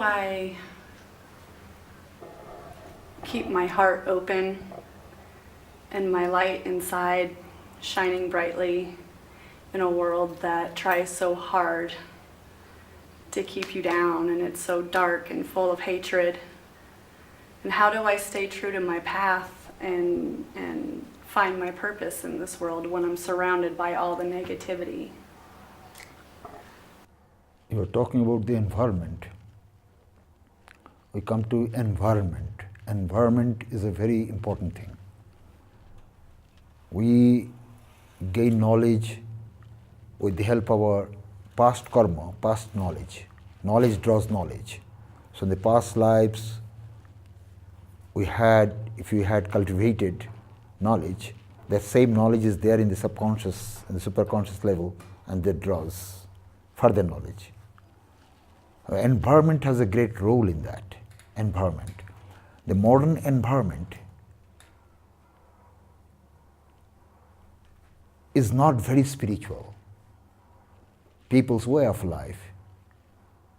I keep my heart open and my light inside shining brightly in a world that tries so hard to keep you down, and it's so dark and full of hatred? And how do I stay true to my path and find my purpose in this world when I'm surrounded by all the negativity? You are talking about the environment. We come to environment. Environment is a very important thing. We gain knowledge with the help of our past karma, past knowledge. Knowledge draws knowledge. So in the past lives, if we had cultivated knowledge, that same knowledge is there in the subconscious and the superconscious level, and that draws further knowledge. Environment has a great role in that. Environment. The modern environment is not very spiritual. People's way of life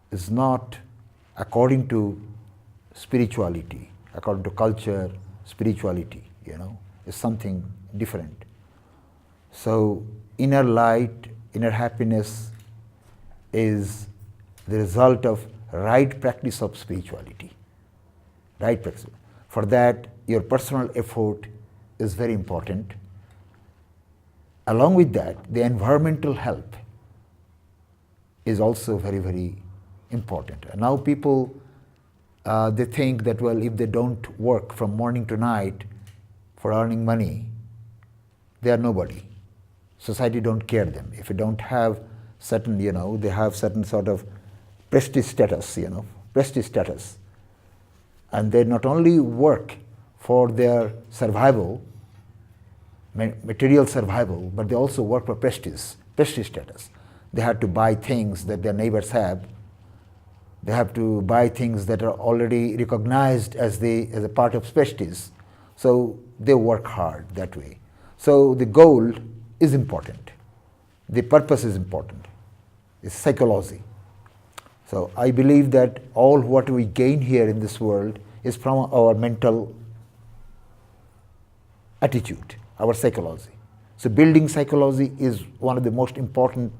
is not according to spirituality, according to culture, spirituality, is something different. So inner light, inner happiness is the result of right practice of spirituality. Right practice. For that, your personal effort is very important. Along with that, the environmental help is also very, very important. And now people, they think that, well, if they don't work from morning to night for earning money, they are nobody. Society don't care them. If you don't have certain, they have certain sort of prestige status, prestige status. And they not only work for their survival, material survival, but they also work for prestige status. They have to buy things that their neighbors have. They have to buy things that are already recognized as a part of prestige. So they work hard that way. So the goal is important. The purpose is important. It's psychology. So I believe that all what we gain here in this world is from our mental attitude, our psychology. So building psychology is one of the most important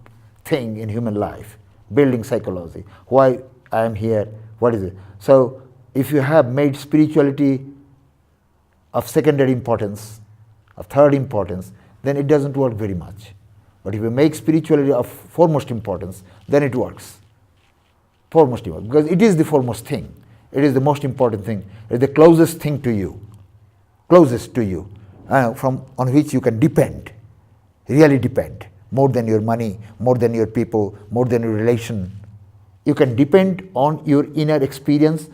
thing in human life. Building psychology. Why I am here, what is it? So if you have made spirituality of secondary importance, of third importance, then it doesn't work very much. But if you make spirituality of foremost importance, then it works. Foremost importance, because it is the foremost thing. It is the most important thing. It is the closest thing to you, on which you can depend, really depend, more than your money, more than your people, more than your relation. You can depend on your inner experience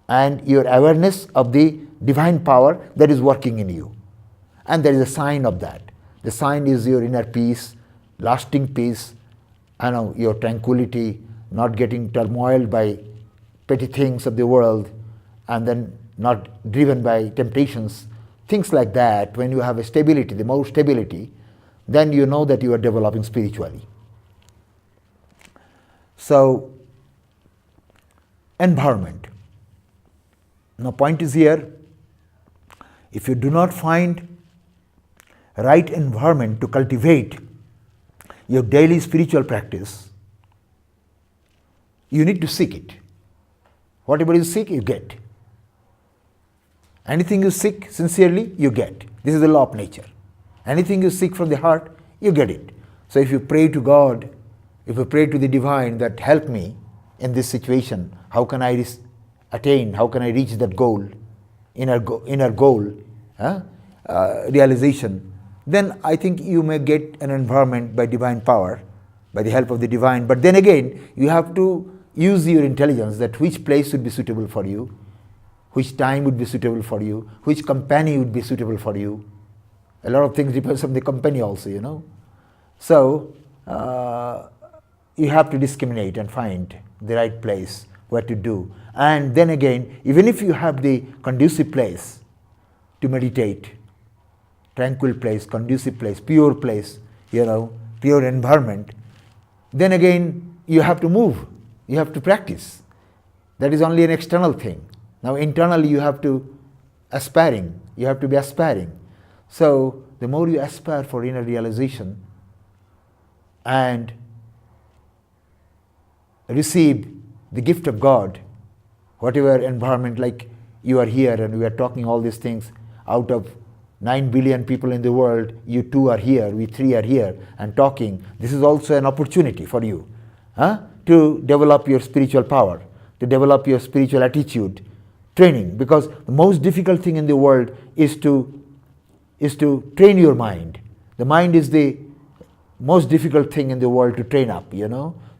and your awareness of the divine power that is working in you. And there is a sign of that. The sign is your inner peace, lasting peace, your tranquility, not getting turmoiled by petty things of the world, and then not driven by temptations, things like that. When you have a stability, the more stability, then you know that you are developing spiritually. So, environment. Now, point is here, if you do not find right environment to cultivate your daily spiritual practice, you need to seek it. Whatever you seek, you get. Anything you seek sincerely, you get. This is the law of nature. Anything you seek from the heart, you get it. So if you pray to God, if you pray to the divine that help me in this situation, how can I attain, how can I reach that goal, inner goal, realization, then I think you may get an environment by divine power, by the help of the divine. But then again, you have to use your intelligence that which place would be suitable for you, which time would be suitable for you, which company would be suitable for you. A lot of things depends on the company also, So, you have to discriminate and find the right place where to do. And then again, even if you have the conducive place to meditate, tranquil place, conducive place, pure place, pure environment, then again, you have to move. You have to practice. That is only an external thing. Now internally you have to be aspiring. So the more you aspire for inner realization and receive the gift of God, whatever environment, like you are here and we are talking all these things, out of 9 billion people in the world, you two are here, we three are here and talking. This is also an opportunity for you to develop your spiritual power, to develop your spiritual attitude, training, because the most difficult thing in the world is to train your mind. The mind is the most difficult thing in the world to train up,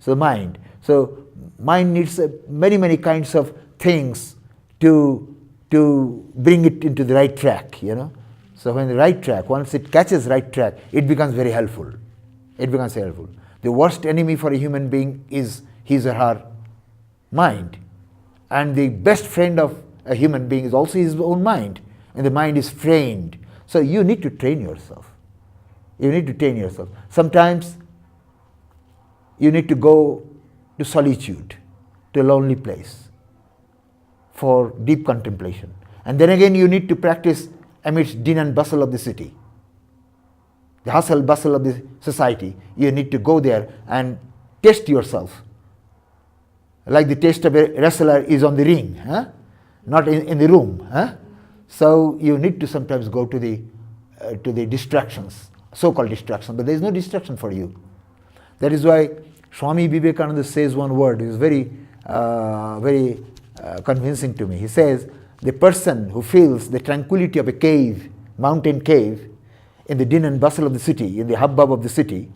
So mind needs many kinds of things to bring it into the right track, So when the right track, once it catches right track, it becomes very helpful. The worst enemy for a human being is his or her mind. And the best friend of a human being is also his own mind. And the mind is trained. So you need to train yourself. Sometimes you need to go to solitude, to a lonely place for deep contemplation. And then again you need to practice amidst din and bustle of the city. The hustle bustle of the society. You need to go there and test yourself. Like the test of a wrestler is on the ring, not in the room. So you need to sometimes go to the distractions, so-called distractions, but there is no distraction for you. That is why Swami Vivekananda says one word. It is very convincing to me. He says, the person who feels the tranquility of a cave, mountain cave, in the din and bustle of the city, in the hubbub of the city,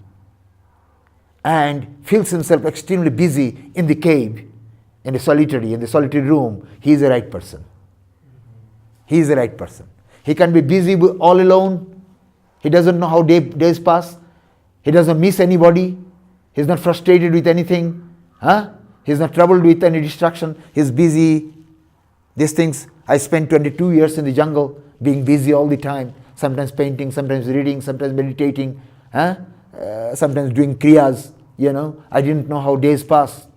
and feels himself extremely busy in the cave, in the solitary room, he is the right person. He can be busy all alone. He doesn't know how days pass. He doesn't miss anybody. He's not frustrated with anything. He's not troubled with any distraction. He's busy. These things, I spent 22 years in the jungle, being busy all the time, sometimes painting, sometimes reading, sometimes meditating, sometimes doing kriyas, I didn't know how days pass.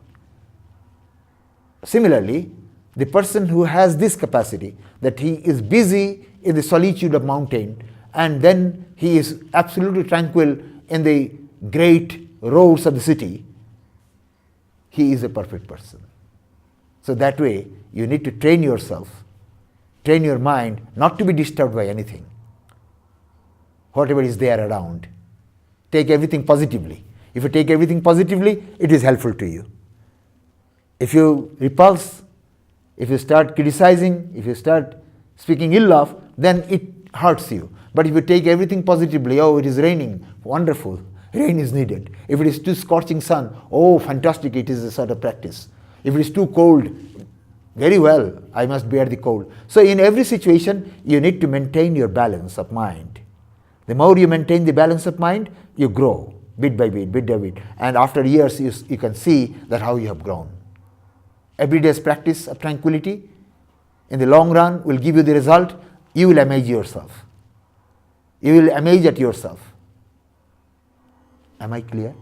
Similarly, the person who has this capacity, that he is busy in the solitude of mountain, and then he is absolutely tranquil in the great roads of the city, he is a perfect person. So that way, you need to train yourself, train your mind not to be disturbed by anything, whatever is there around. Take everything positively. If you take everything positively, it is helpful to you. If you repulse, if you start criticizing, if you start speaking ill of, then it hurts you. But if you take everything positively, oh, it is raining, wonderful, rain is needed. If it is too scorching sun, oh, fantastic, it is a sort of practice. If it is too cold, very well, I must bear the cold. So in every situation, you need to maintain your balance of mind. The more you maintain the balance of mind, you grow bit by bit. And after years, you can see that how you have grown. Every day's practice of tranquility, in the long run, will give you the result. You will amaze yourself. You will amaze at yourself. Am I clear?